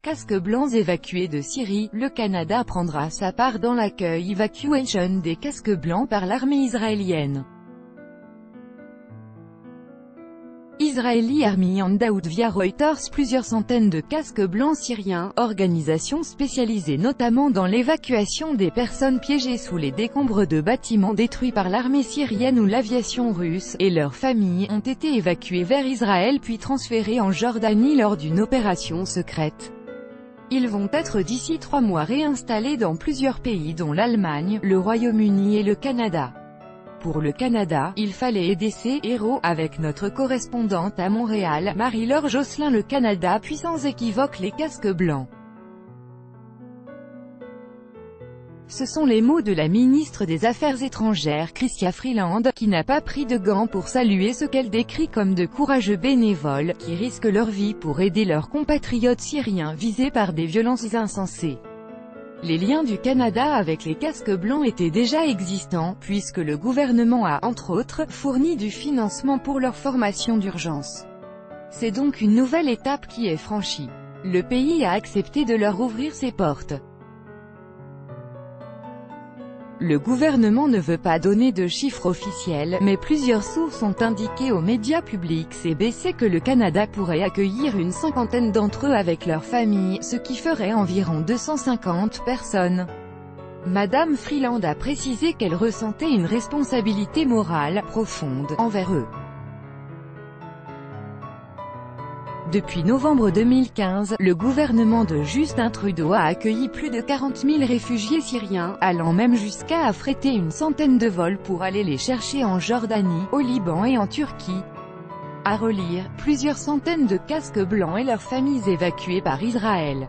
casques blancs évacués de Syrie, le Canada prendra sa part dans l'accueil evacuation des casques blancs par l'armée israélienne. Israeli Army and out via Reuters. Plusieurs centaines de casques blancs syriens, organisation spécialisée notamment dans l'évacuation des personnes piégées sous les décombres de bâtiments détruits par l'armée syrienne ou l'aviation russe, et leurs familles, ont été évacués vers Israël puis transférés en Jordanie lors d'une opération secrète. Ils vont être d'ici 3 mois réinstallés dans plusieurs pays dont l'Allemagne, le Royaume-Uni et le Canada. Pour le Canada, il fallait aider ces héros, avec notre correspondante à Montréal, Marie-Laure Josselin. Le Canada puis sans équivoque les casques blancs. Ce sont les mots de la ministre des Affaires étrangères Chrystia Freeland, qui n'a pas pris de gants pour saluer ce qu'elle décrit comme de courageux bénévoles, qui risquent leur vie pour aider leurs compatriotes syriens visés par des violences insensées. Les liens du Canada avec les casques blancs étaient déjà existants, puisque le gouvernement a, entre autres, fourni du financement pour leur formation d'urgence. C'est donc une nouvelle étape qui est franchie. Le pays a accepté de leur ouvrir ses portes. Le gouvernement ne veut pas donner de chiffres officiels, mais plusieurs sources ont indiqué aux médias publics CBC que le Canada pourrait accueillir une cinquantaine d'entre eux avec leurs familles, ce qui ferait environ 250 personnes. Madame Freeland a précisé qu'elle ressentait une responsabilité morale profonde envers eux. Depuis novembre 2015, le gouvernement de Justin Trudeau a accueilli plus de 40 000 réfugiés syriens, allant même jusqu'à affréter une centaine de vols pour aller les chercher en Jordanie, au Liban et en Turquie. À relire, plusieurs centaines de casques blancs et leurs familles évacuées par Israël.